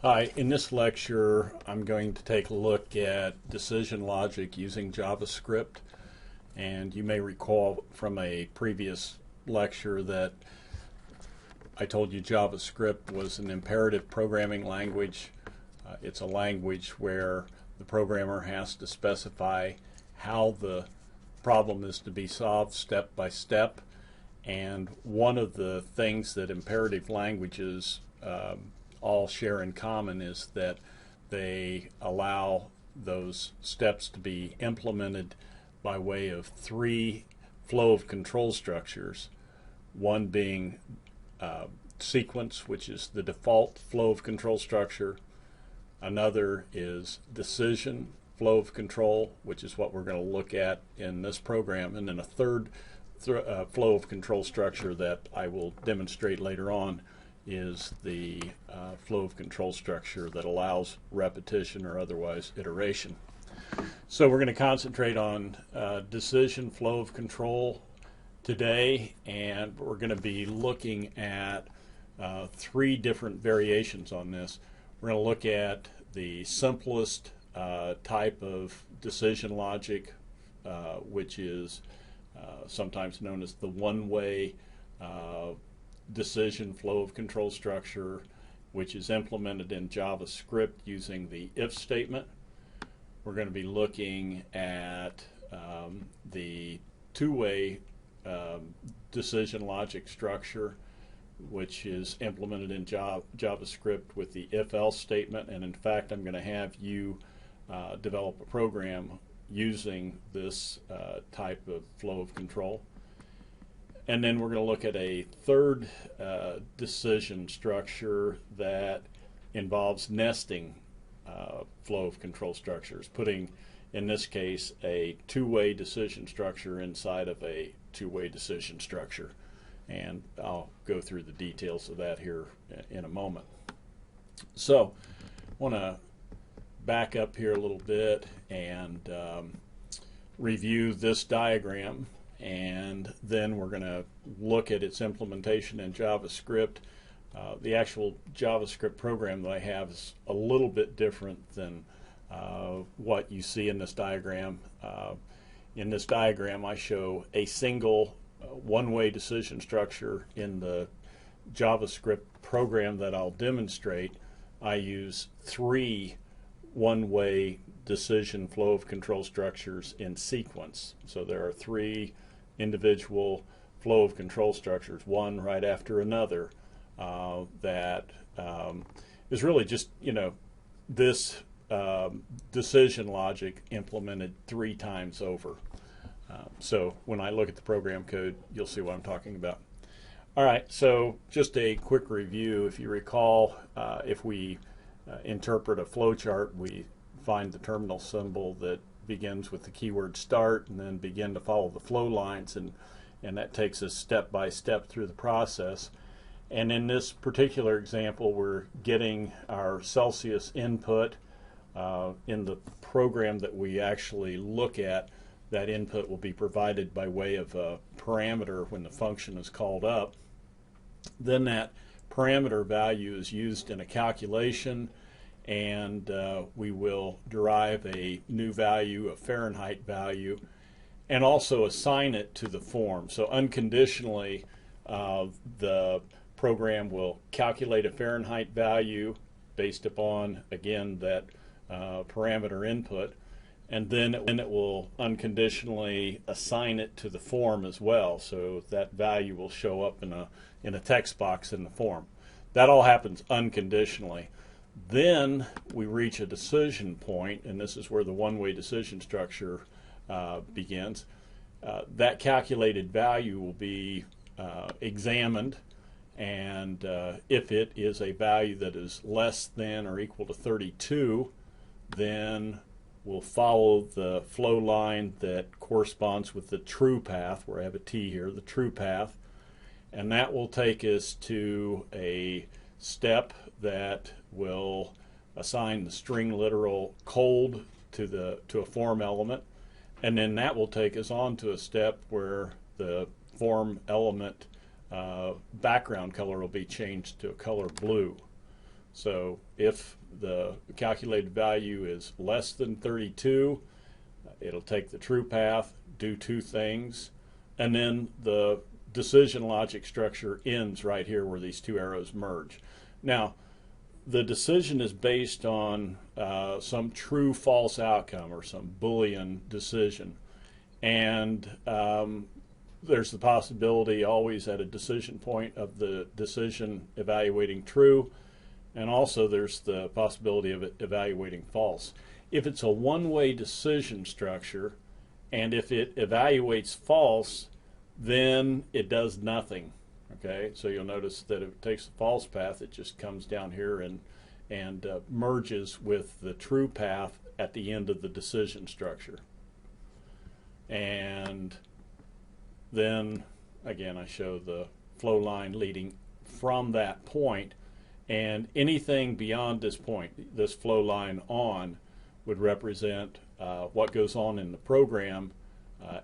Hi, in this lecture I'm going to take a look at decision logic using JavaScript, and you may recall from a previous lecture that I told you JavaScript was an imperative programming language. It's a language where the programmer has to specify how the problem is to be solved step by step, and one of the things that imperative languages all share in common is that they allow those steps to be implemented by way of three flow of control structures, one being sequence, which is the default flow of control structure. Another is decision flow of control, which is what we're going to look at in this program. And then a third flow of control structure that I will demonstrate later on is the flow of control structure that allows repetition or otherwise iteration. So we're going to concentrate on decision flow of control today, and we're going to be looking at three different variations on this. We're going to look at the simplest type of decision logic, which is sometimes known as the one-way decision flow of control structure, which is implemented in JavaScript using the if statement. We're going to be looking at the two-way decision logic structure, which is implemented in JavaScript with the if-else statement. And in fact, I'm going to have you develop a program using this type of flow of control. And then we're going to look at a third decision structure that involves nesting flow of control structures, putting, in this case, a two-way decision structure inside of a two-way decision structure. And I'll go through the details of that here in a moment. So I want to back up here a little bit and review this diagram, and then we're going to look at its implementation in JavaScript. The actual JavaScript program that I have is a little bit different than what you see in this diagram. In this diagram, I show a single one-way decision structure. In the JavaScript program that I'll demonstrate, I use three one-way decision flow of control structures in sequence. So there are three individual flow of control structures, one right after another, that is really just, this decision logic implemented three times over. So when I look at the program code, you'll see what I'm talking about. All right, so just a quick review. If you recall, if we interpret a flowchart, we find the terminal symbol that begins with the keyword start and then begin to follow the flow lines, and that takes us step by step through the process. And in this particular example, we're getting our Celsius input. In the program that we actually look at, that input will be provided by way of a parameter when the function is called up. Then that parameter value is used in a calculation, and we will derive a new value, a Fahrenheit value, and also assign it to the form. So unconditionally, the program will calculate a Fahrenheit value based upon, again, that parameter input, and then it will unconditionally assign it to the form as well. So that value will show up in a text box in the form. That all happens unconditionally. Then we reach a decision point, and this is where the one-way decision structure begins. That calculated value will be examined, and if it is a value that is less than or equal to 32, then we'll follow the flow line that corresponds with the true path, where I have a T here, the true path, and that will take us to a step that will assign the string literal cold to a form element, and then that will take us on to a step where the form element background color will be changed to a color blue. So if the calculated value is less than 32, it'll take the true path, do two things, and then the decision logic structure ends right here where these two arrows merge. Now, the decision is based on some true false outcome or some Boolean decision. And there's the possibility always at a decision point of the decision evaluating true, and also there's the possibility of it evaluating false. If it's a one-way decision structure, and if it evaluates false, then it does nothing. Okay, so you'll notice that if it takes the false path, it just comes down here and merges with the true path at the end of the decision structure. And then again, I show the flow line leading from that point, and anything beyond this point, this flow line on, would represent what goes on in the program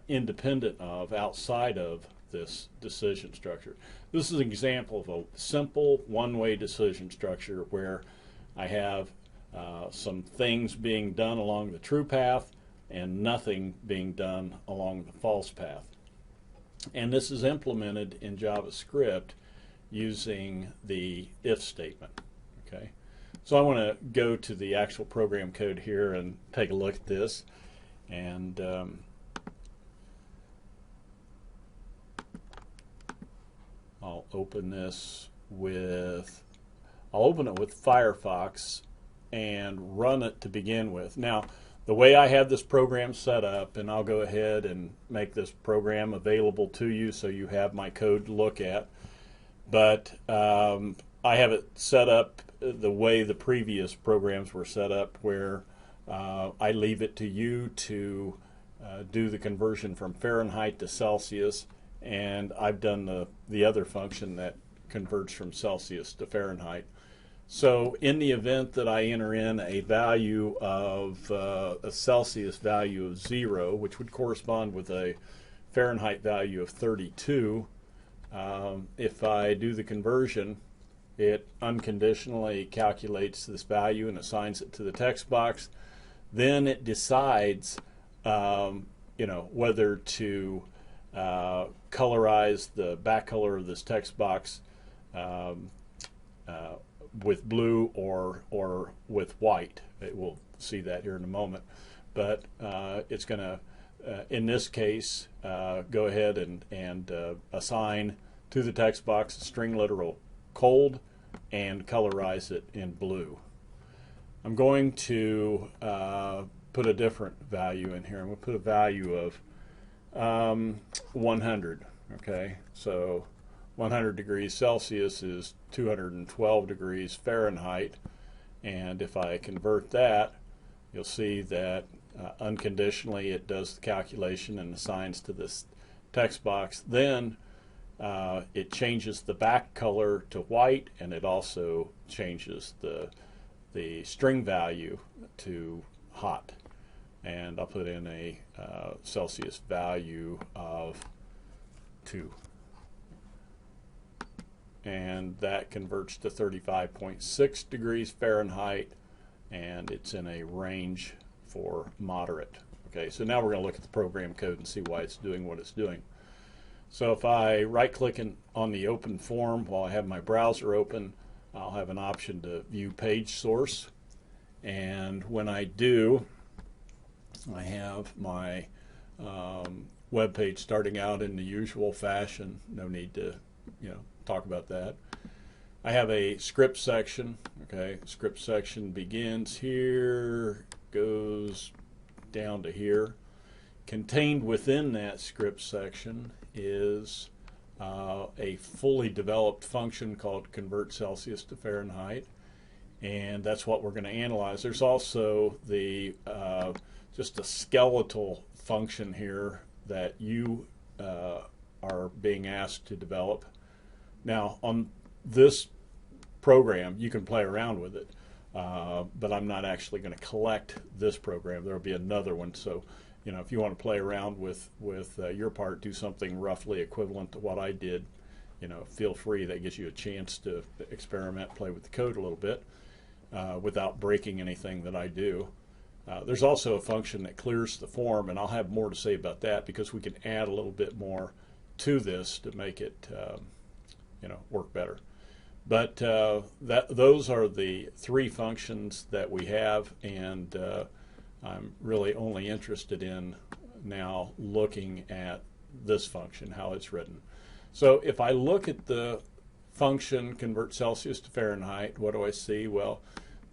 independent of, outside of this decision structure. This is an example of a simple one-way decision structure where I have some things being done along the true path and nothing being done along the false path. And this is implemented in JavaScript using the if statement. Okay, so I want to go to the actual program code here and take a look at this. And I'll open it with Firefox and run it to begin with. Now, the way I have this program set up, and I'll go ahead and make this program available to you so you have my code to look at, but I have it set up the way the previous programs were set up, where I leave it to you to do the conversion from Fahrenheit to Celsius, and I've done the other function that converts from Celsius to Fahrenheit. So in the event that I enter in a value of a Celsius value of 0, which would correspond with a Fahrenheit value of 32, if I do the conversion, it unconditionally calculates this value and assigns it to the text box. Then it decides whether to colorize the back color of this text box with blue or with white. We'll see that here in a moment. But it's going to, in this case, go ahead and assign to the text box a string literal cold and colorize it in blue. I'm going to put a different value in here. I'm going to put a value of 100. Okay, so 100 degrees Celsius is 212 degrees Fahrenheit, and if I convert that, you'll see that unconditionally it does the calculation and assigns to this text box. Then it changes the back color to white, and it also changes the string value to hot. And I'll put in a Celsius value of 2. And that converts to 35.6 degrees Fahrenheit, and it's in a range for moderate. Okay, so now we're going to look at the program code and see why it's doing what it's doing. So if I right-click on the open form while I have my browser open, I'll have an option to view page source. And when I do, I have my web page starting out in the usual fashion. No need to, talk about that. I have a script section. Okay, script section begins here, goes down to here. Contained within that script section is a fully developed function called convert Celsius to Fahrenheit, and that's what we're going to analyze. There's also the just a skeletal function here that you are being asked to develop. Now, on this program, you can play around with it, but I'm not actually going to collect this program. There will be another one. So, if you want to play around with your part, do something roughly equivalent to what I did, feel free. That gives you a chance to experiment, play with the code a little bit. without breaking anything that I do. There's also a function that clears the form, and I'll have more to say about that because we can add a little bit more to this to make it work better. But those are the three functions that we have, and I'm really only interested in now looking at this function, how it's written. So if I look at the function convert Celsius to Fahrenheit, what do I see? Well,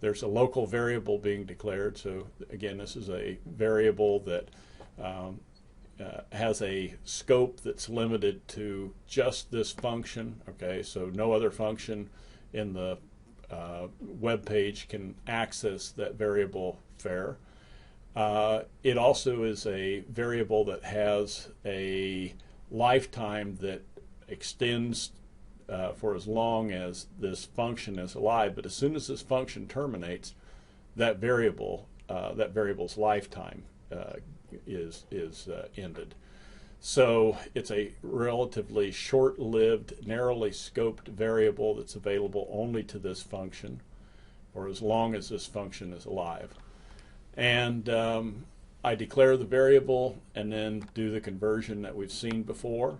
there's a local variable being declared. So again, this is a variable that has a scope that's limited to just this function. Okay, so no other function in the web page can access that variable fare. It also is a variable that has a lifetime that extends for as long as this function is alive, but as soon as this function terminates, that variable's lifetime is ended. So it's a relatively short-lived, narrowly scoped variable that's available only to this function, or as long as this function is alive. And I declare the variable and then do the conversion that we've seen before.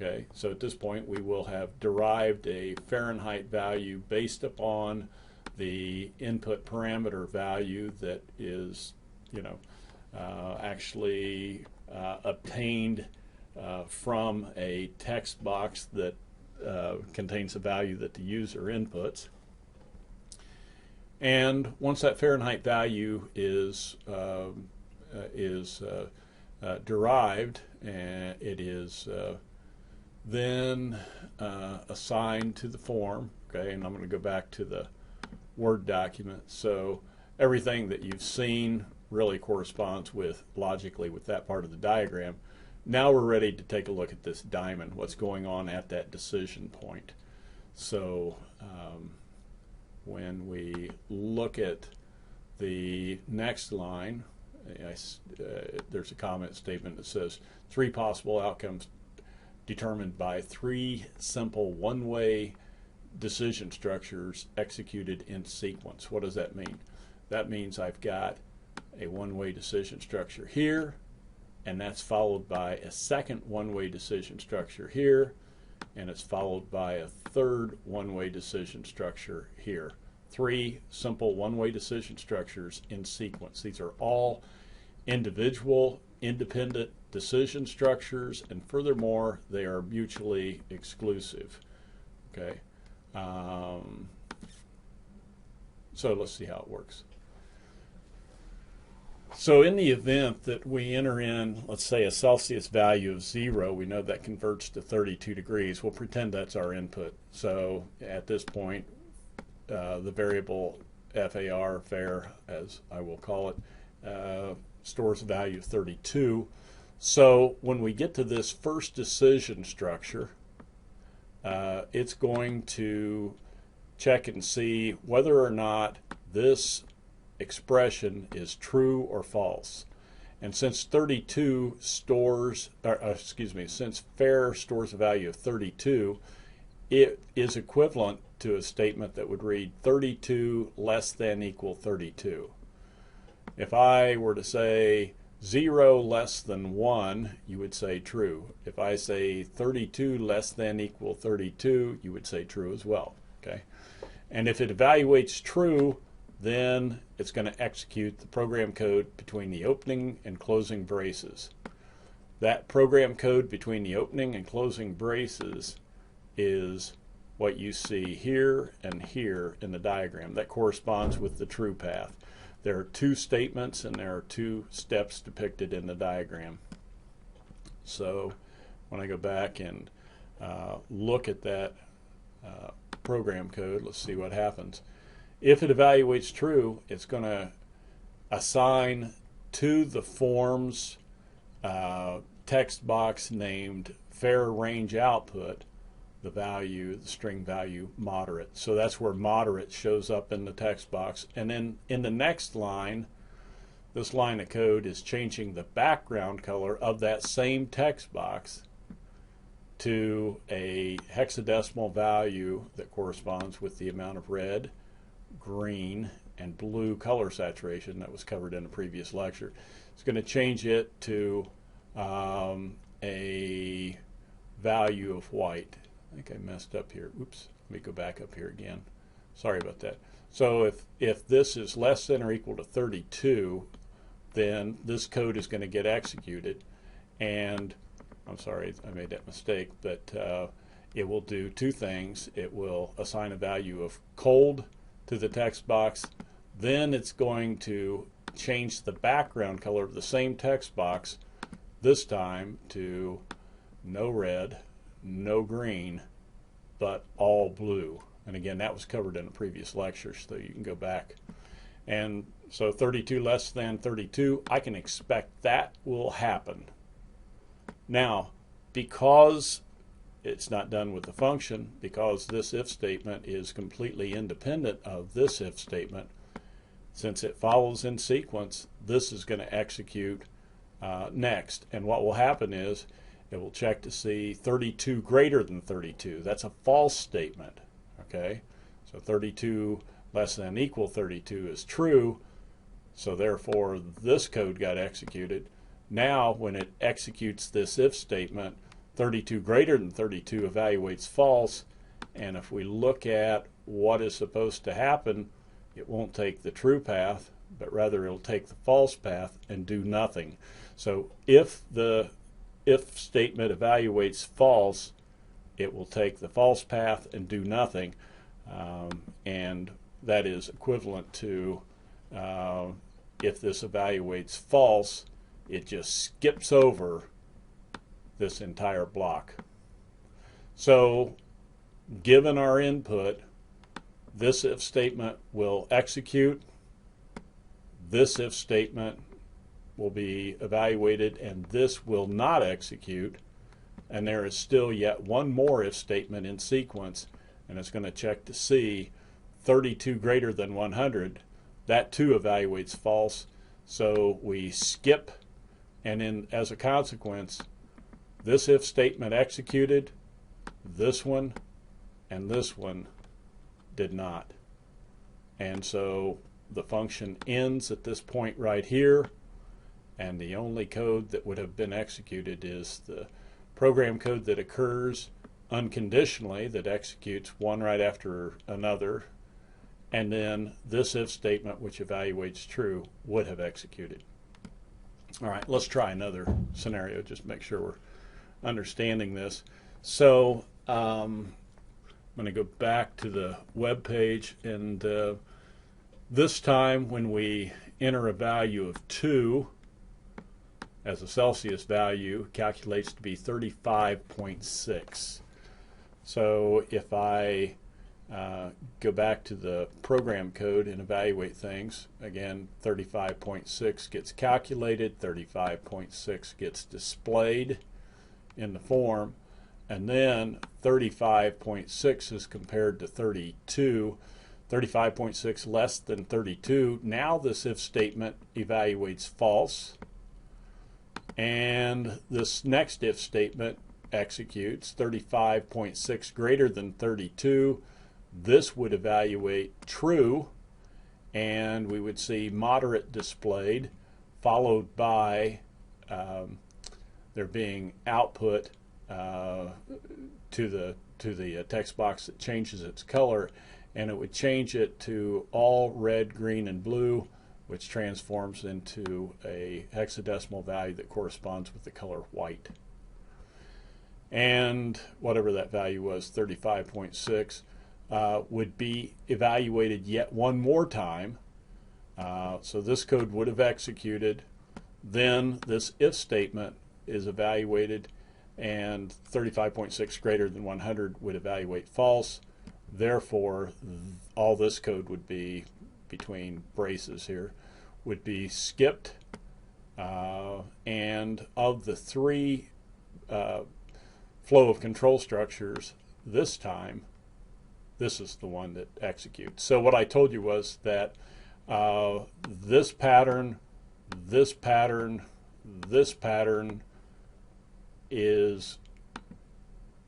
Okay, so at this point we will have derived a Fahrenheit value based upon the input parameter value that is, actually obtained from a text box that contains a value that the user inputs. And once that Fahrenheit value is derived, it is then assigned to the form. Okay, and I'm going to go back to the Word document. So everything that you've seen really corresponds logically with that part of the diagram. Now we're ready to take a look at this diamond, what's going on at that decision point. So when we look at the next line, there's a comment statement that says 3 possible outcomes determined by 3 simple one-way decision structures executed in sequence. What does that mean? That means I've got a one-way decision structure here, and that's followed by a second one-way decision structure here, and it's followed by a third one-way decision structure here. 3 simple one-way decision structures in sequence. These are all individual, independent decision structures, and furthermore, they are mutually exclusive. Okay, so let's see how it works. So in the event that we enter in, let's say, a Celsius value of 0, we know that converts to 32 degrees. We'll pretend that's our input. So at this point, the variable fare, as I will call it, stores a value of 32. So when we get to this first decision structure, it's going to check and see whether or not this expression is true or false. And since 32 stores, since fare stores a value of 32, it is equivalent to a statement that would read 32 less than equal 32. If I were to say 0 less than 1, you would say true. If I say 32 less than equal 32, you would say true as well. Okay? And if it evaluates true, then it's going to execute the program code between the opening and closing braces. That program code between the opening and closing braces is what you see here and here in the diagram. That corresponds with the true path. There are 2 statements and there are 2 steps depicted in the diagram. So when I go back and look at that program code, let's see what happens. If it evaluates true, it's going to assign to the form's text box named fare range output the value, the string value moderate. So that's where moderate shows up in the text box. And then in the next line, this line of code is changing the background color of that same text box to a hexadecimal value that corresponds with the amount of red, green, and blue color saturation that was covered in a previous lecture. It's going to change it to a value of white. I think I messed up here. Oops, let me go back up here again. Sorry about that. So if this is less than or equal to 32, then this code is going to get executed, and I'm sorry I made that mistake, but it will do two things. It will assign a value of cold to the text box, then it's going to change the background color of the same text box, this time to no red, no green, but all blue. And again, that was covered in a previous lecture, so you can go back. And so 32 less than 32, I can expect that will happen. Now, because it's not done with the function, because this if statement is completely independent of this if statement, since it follows in sequence, this is going to execute next. And what will happen is it will check to see 32 greater than 32. That's a false statement. Okay, so 32 less than equal 32 is true, so therefore this code got executed. Now when it executes this if statement, 32 greater than 32 evaluates false, and if we look at what is supposed to happen, it won't take the true path, but rather it'll take the false path and do nothing. So if the if statement evaluates false, it will take the false path and do nothing, and that is equivalent to if this evaluates false, it just skips over this entire block. So given our input, this if statement will execute, this if statement will be evaluated, and this will not execute. And there is still yet one more if statement in sequence, and it's going to check to see 32 greater than 100. That too evaluates false, so we skip, and as a consequence, this if statement executed, this one, and this one did not. And so the function ends at this point right here, and the only code that would have been executed is the program code that occurs unconditionally, that executes one right after another, and then this if statement, which evaluates true, would have executed. All right, let's try another scenario, just make sure we're understanding this. So I'm going to go back to the web page, and this time when we enter a value of 2 as a Celsius value, calculates to be 35.6. So if I go back to the program code and evaluate things, again 35.6 gets calculated, 35.6 gets displayed in the form, and then 35.6 is compared to 32. 35.6 less than 32. Now this if statement evaluates false, and this next if statement executes. 35.6 greater than 32. This would evaluate true, and we would see moderate displayed, followed by there being output to the text box that changes its color, and it would change it to all red, green, and blue, which transforms into a hexadecimal value that corresponds with the color white. And whatever that value was, 35.6, would be evaluated yet one more time. So this code would have executed, then this if statement is evaluated, and 35.6 greater than 100 would evaluate false. Therefore, all this code would be, between braces here, would be skipped, and of the three flow of control structures, this time this is the one that executes. So what I told you was that this pattern, this pattern, this pattern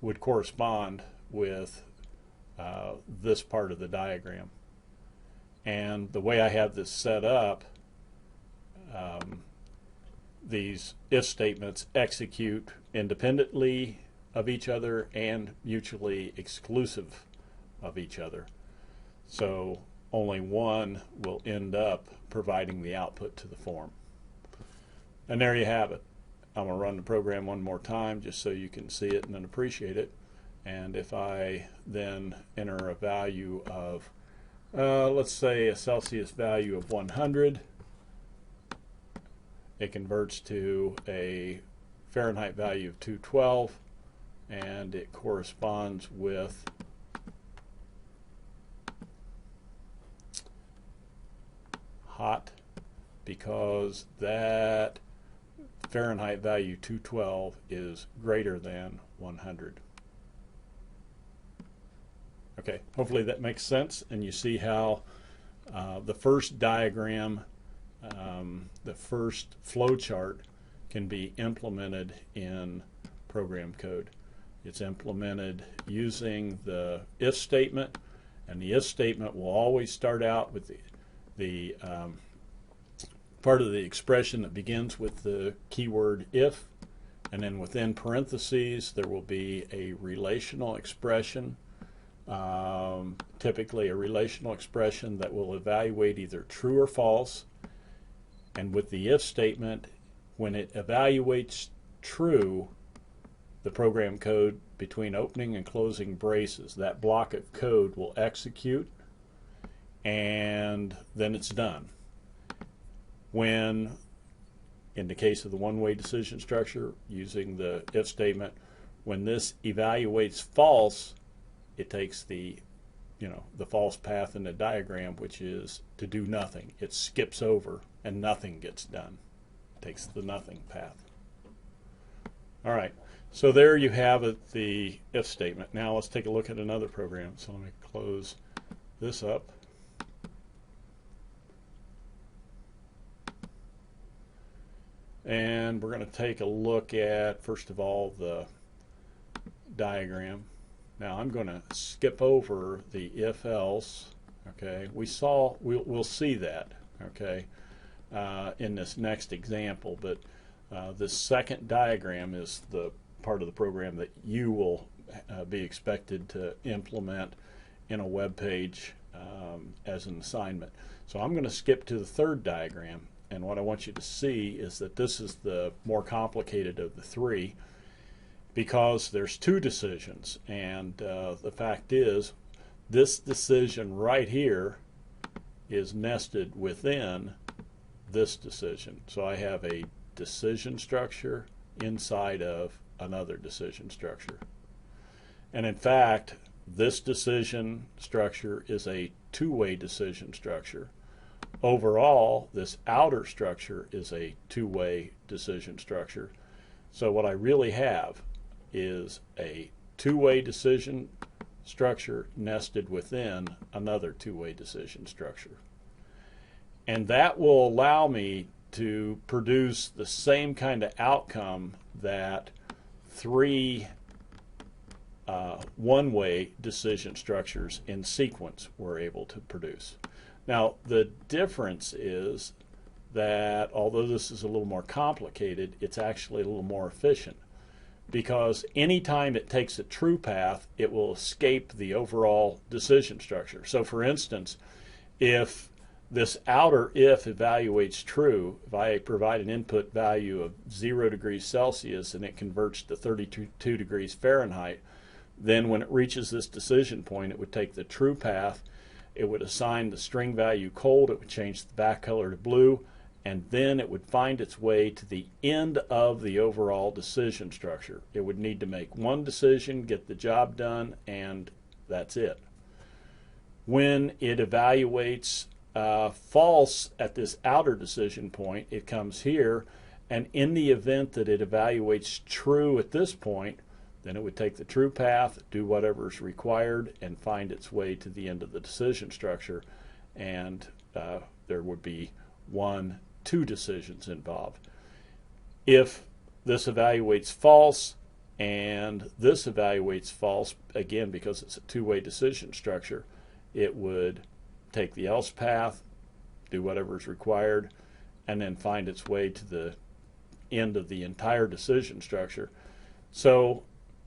would correspond with this part of the diagram. And the way I have this set up, these if statements execute independently of each other and mutually exclusive of each other. So only one will end up providing the output to the form. And there you have it. I'm going to run the program one more time just so you can see it and then appreciate it. And if I then enter a value of, let's say a Celsius value of 100, it converts to a Fahrenheit value of 212, and it corresponds with hot, because that Fahrenheit value 212 is greater than 100. Okay, hopefully that makes sense, and you see how the first diagram, the first flow chart, can be implemented in program code. It's implemented using the if statement, and the if statement will always start out with the part of the expression that begins with the keyword if, and then within parentheses there will be a relational expression, typically a relational expression that will evaluate either true or false. And with the if statement, when it evaluates true, the program code between opening and closing braces, that block of code will execute, and then it's done. When, in the case of the one-way decision structure using the if statement, when this evaluates false, it takes the false path in the diagram, which is to do nothing. It skips over and nothing gets done. It takes the nothing path. All right, so there you have it, the if statement. Now let's take a look at another program. So let me close this up. And we're going to take a look at, first of all, the diagram. Now I'm going to skip over the if-else. Okay, we'll see that. Okay, in this next example, but this second diagram is the part of the program that you will be expected to implement in a web page as an assignment. So I'm going to skip to the third diagram, and what I want you to see is that this is the more complicated of the three, because there's two decisions, and the fact is this decision right here is nested within this decision. So I have a decision structure inside of another decision structure. And in fact, this decision structure is a two-way decision structure. Overall, this outer structure is a two-way decision structure. So what I really have is a two-way decision structure nested within another two-way decision structure. And that will allow me to produce the same kind of outcome that three one-way decision structures in sequence were able to produce. Now, the difference is that although this is a little more complicated, it's actually a little more efficient, because anytime it takes a true path, it will escape the overall decision structure. So for instance, if this outer if evaluates true, if I provide an input value of 0 degrees Celsius and it converts to 32 degrees Fahrenheit, then when it reaches this decision point, it would take the true path, it would assign the string value cold, it would change the back color to blue, and then it would find its way to the end of the overall decision structure. It would need to make one decision, get the job done, and that's it. When it evaluates false at this outer decision point, it comes here, and in the event that it evaluates true at this point, then it would take the true path, do whatever is required, and find its way to the end of the decision structure, and there would be two decisions involved. If this evaluates false and this evaluates false, again because it's a two-way decision structure, it would take the else path, do whatever is required, and then find its way to the end of the entire decision structure. So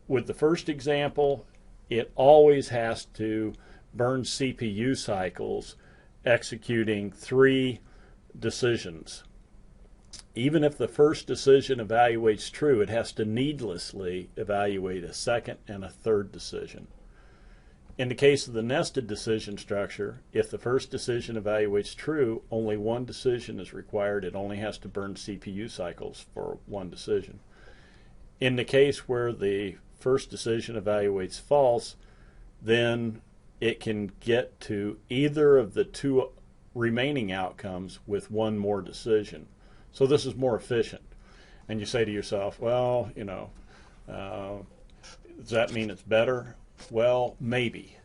with the first example, it always has to burn CPU cycles executing 3 decisions. Even if the first decision evaluates true, it has to needlessly evaluate a second and a third decision. In the case of the nested decision structure, if the first decision evaluates true, only one decision is required. It only has to burn CPU cycles for one decision. In the case where the first decision evaluates false, then it can get to either of the 2 remaining outcomes with one more decision. So this is more efficient. And you say to yourself, well, does that mean it's better? Well, maybe.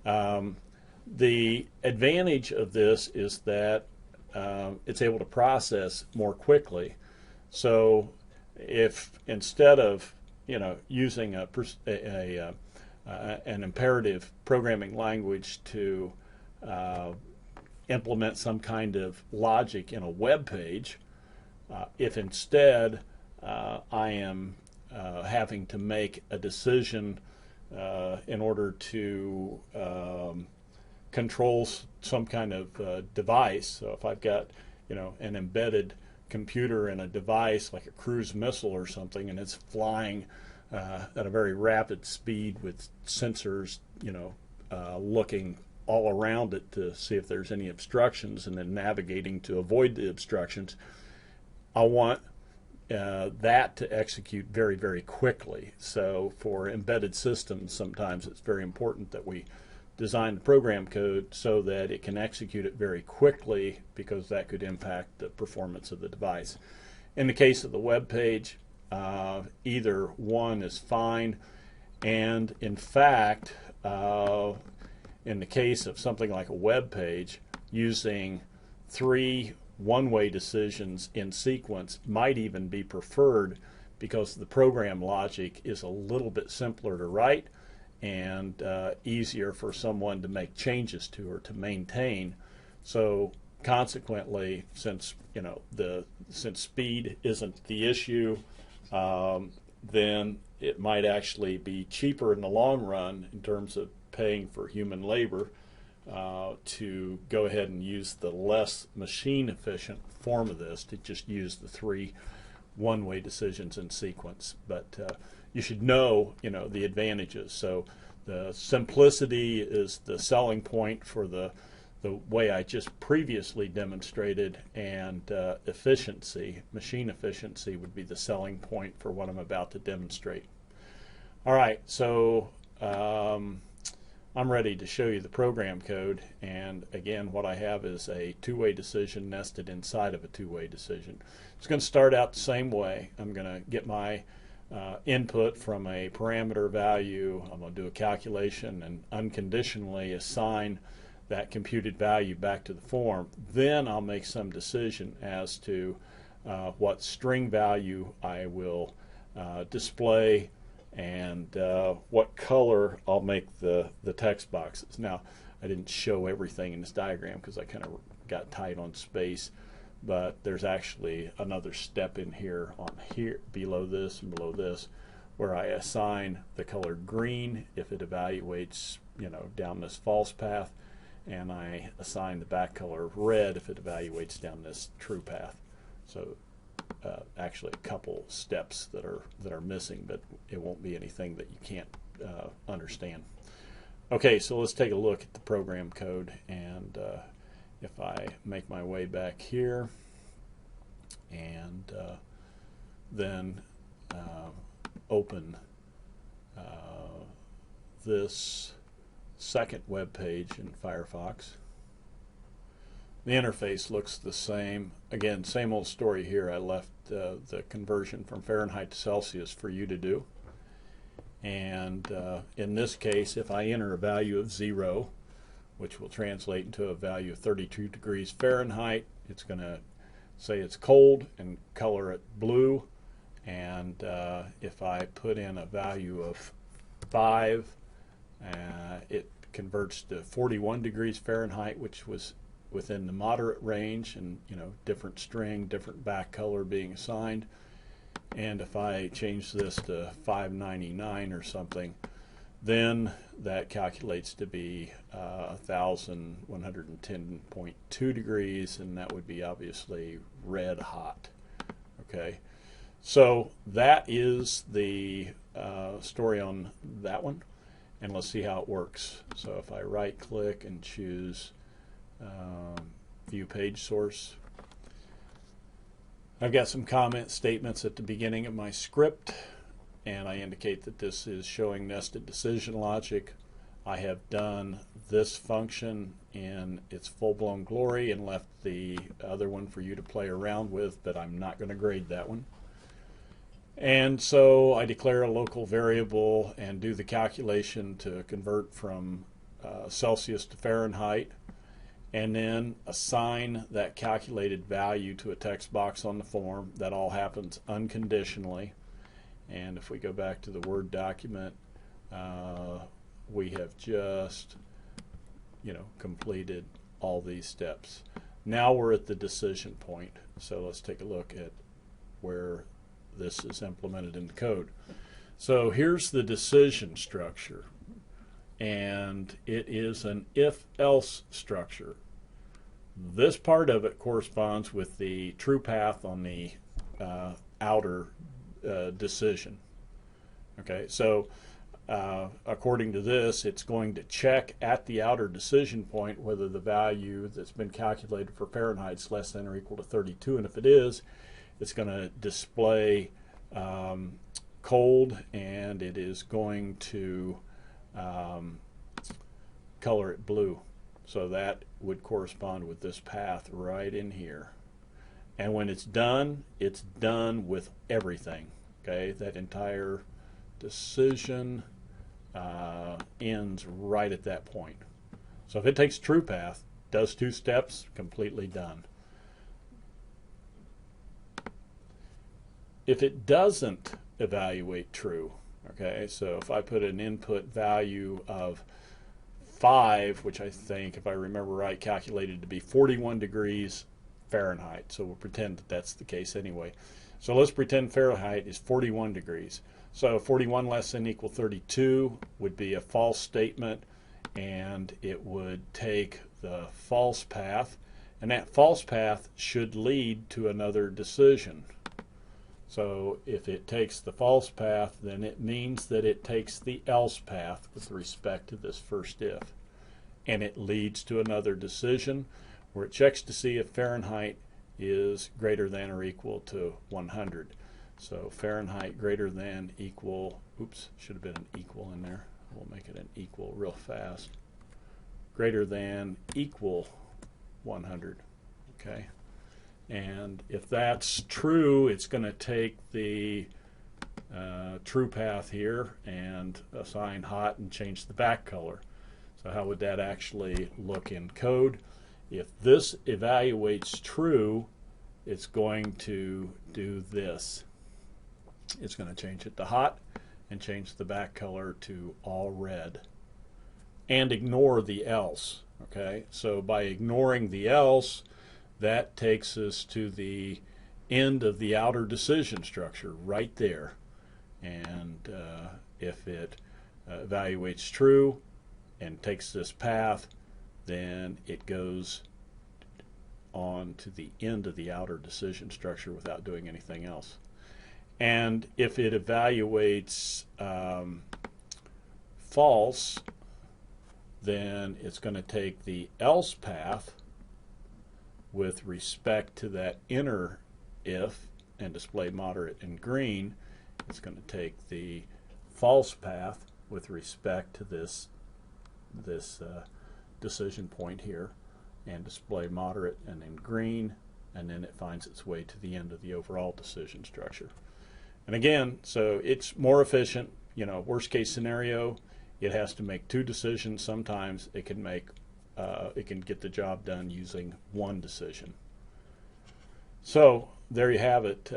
The advantage of this is that it's able to process more quickly. So if instead of using an imperative programming language to implement some kind of logic in a web page, if instead I am having to make a decision in order to control some kind of device. So if I've got an embedded computer in a device like a cruise missile or something, and it's flying at a very rapid speed with sensors looking all around it to see if there's any obstructions and then navigating to avoid the obstructions, I want that to execute very, very quickly. So for embedded systems, sometimes it's very important that we design the program code so that it can execute it very quickly, because that could impact the performance of the device. In the case of the web page, either one is fine. And in fact, in the case of something like a web page, using 3 one-way decisions in sequence might even be preferred, because the program logic is a little bit simpler to write and easier for someone to make changes to or to maintain. So consequently, since since speed isn't the issue, then it might actually be cheaper in the long run in terms of paying for human labor to go ahead and use the less machine efficient form of this, to just use the 3 one-way decisions in sequence. But you should know the advantages. So the simplicity is the selling point for the way I just previously demonstrated, and efficiency, machine efficiency, would be the selling point for what I'm about to demonstrate. All right, so I'm ready to show you the program code, and again, what I have is a 2-way decision nested inside of a 2-way decision. It's going to start out the same way. I'm going to get my input from a parameter value. I'm going to do a calculation and unconditionally assign that computed value back to the form. Then I'll make some decision as to what string value I will display, and what color I'll make the text boxes. Now, I didn't show everything in this diagram because I kind of got tight on space, but there's actually another step in here below this and below this, where I assign the color green if it evaluates down this false path, and I assign the back color red if it evaluates down this true path. So actually a couple steps that are missing, but it won't be anything that you can't understand. Okay, so let's take a look at the program code, and if I make my way back here and then open this second web page in Firefox, the interface looks the same. Again, same old story here. I left the conversion from Fahrenheit to Celsius for you to do. And in this case, if I enter a value of 0, which will translate into a value of 32 degrees Fahrenheit, it's going to say it's cold and color it blue. And if I put in a value of 5, it converts to 41 degrees Fahrenheit, which was within the moderate range, and different string, different back color being assigned. And if I change this to 599 or something, then that calculates to be 1110.2 degrees, and that would be obviously red hot. Okay, so that is the story on that one, and let's see how it works. So if I right click and choose view page source, I've got some comment statements at the beginning of my script, and I indicate that this is showing nested decision logic. I have done this function in its full-blown glory and left the other one for you to play around with, but I'm not going to grade that one. And so I declare a local variable and do the calculation to convert from Celsius to Fahrenheit, and then assign that calculated value to a text box on the form. That all happens unconditionally. And if we go back to the Word document, we have just completed all these steps. Now we're at the decision point. So let's take a look at where this is implemented in the code. So here's the decision structure, and it is an if-else structure. This part of it corresponds with the true path on the outer decision. Okay, so according to this, it's going to check at the outer decision point whether the value that's been calculated for Fahrenheit is less than or equal to 32, and if it is, it's going to display cold, and it is going to color it blue. So that would correspond with this path right in here. And when it's done with everything. Okay, that entire decision ends right at that point. So if it takes true path, does 2 steps, completely done. If it doesn't evaluate true, okay, so if I put an input value of 5, which I think, if I remember right, calculated to be 41 degrees Fahrenheit. So we'll pretend that that's the case anyway. So let's pretend Fahrenheit is 41 degrees. So 41 less than equal 32 would be a false statement, and it would take the false path, and that false path should lead to another decision. So if it takes the false path, then it means that it takes the else path with respect to this first if. And it leads to another decision where it checks to see if Fahrenheit is greater than or equal to 100. So Fahrenheit greater than equal, oops, should have been an equal in there. We'll make it an equal real fast. Greater than equal 100. Okay. And if that's true, it's going to take the true path here and assign hot and change the back color. So how would that actually look in code? If this evaluates true, it's going to do this. It's going to change it to hot and change the back color to all red. And ignore the else. Okay, so by ignoring the else, that takes us to the end of the outer decision structure right there. And if it evaluates true and takes this path, then it goes on to the end of the outer decision structure without doing anything else. And if it evaluates false, then it's going to take the else path with respect to that inner if and display moderate in green. It's going to take the false path with respect to this decision point here and display moderate and in green, and then it finds its way to the end of the overall decision structure. And again, so it's more efficient. Worst case scenario, it has to make 2 decisions. Sometimes it can make it can get the job done using 1 decision. So there you have it,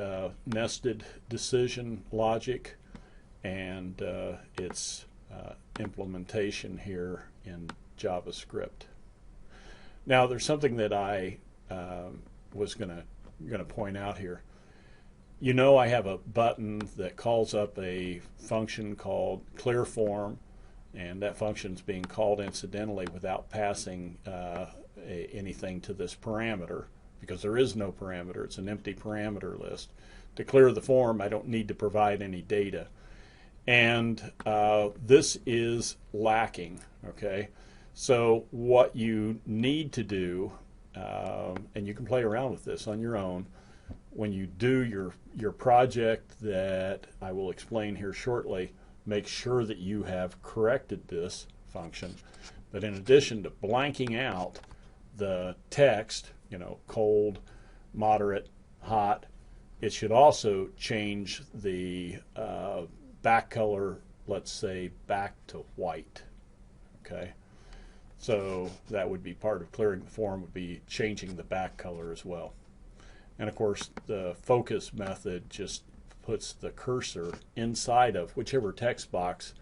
nested decision logic and its implementation here in JavaScript. Now there's something that I was going to point out here. You know, I have a button that calls up a function called clearForm, and that function is being called incidentally without passing anything to this parameter, because there is no parameter. It's an empty parameter list. To clear the form, I don't need to provide any data. And this is lacking, okay? So what you need to do, and you can play around with this on your own, when you do your project that I will explain here shortly, make sure that you have corrected this function. But in addition to blanking out the text, you know, cold, moderate, hot, it should also change the back color, let's say back to white. Okay, so that would be part of clearing the form, would be changing the back color as well. And of course, the focus method just puts the cursor inside of whichever text box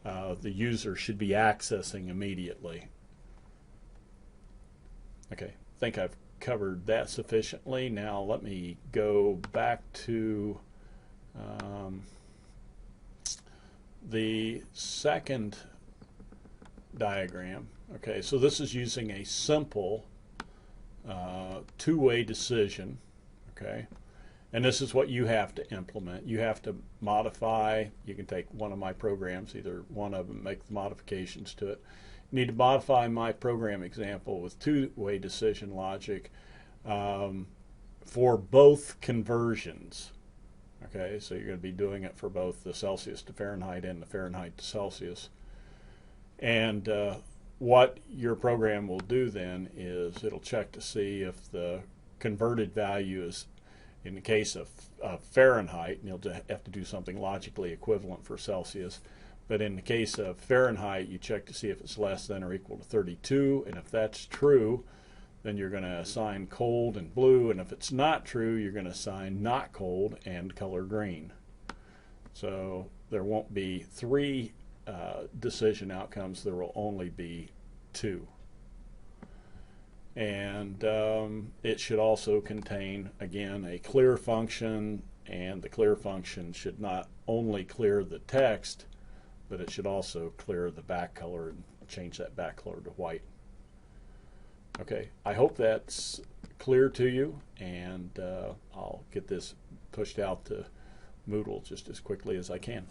the user should be accessing immediately. Okay, I think I've covered that sufficiently. Now let me go back to the second diagram. Okay, so this is using a simple two-way decision. Okay, and this is what you have to implement. You have to modify. You can take one of my programs, either one of them, make the modifications to it. You need to modify my program example with two-way decision logic for both conversions. Okay, so you're going to be doing it for both the Celsius to Fahrenheit and the Fahrenheit to Celsius. And what your program will do then is it'll check to see if the converted value is, in the case of Fahrenheit, and you'll have to do something logically equivalent for Celsius, but in the case of Fahrenheit, you check to see if it's less than or equal to 32, and if that's true, then you're going to assign cold and blue, and if it's not true, you're going to assign not cold and color green. So there won't be three decision outcomes, there will only be two. And it should also contain, again, a clear function, and the clear function should not only clear the text, but it should also clear the back color and change that back color to white. Okay, I hope that's clear to you, and I'll get this pushed out to Moodle just as quickly as I can.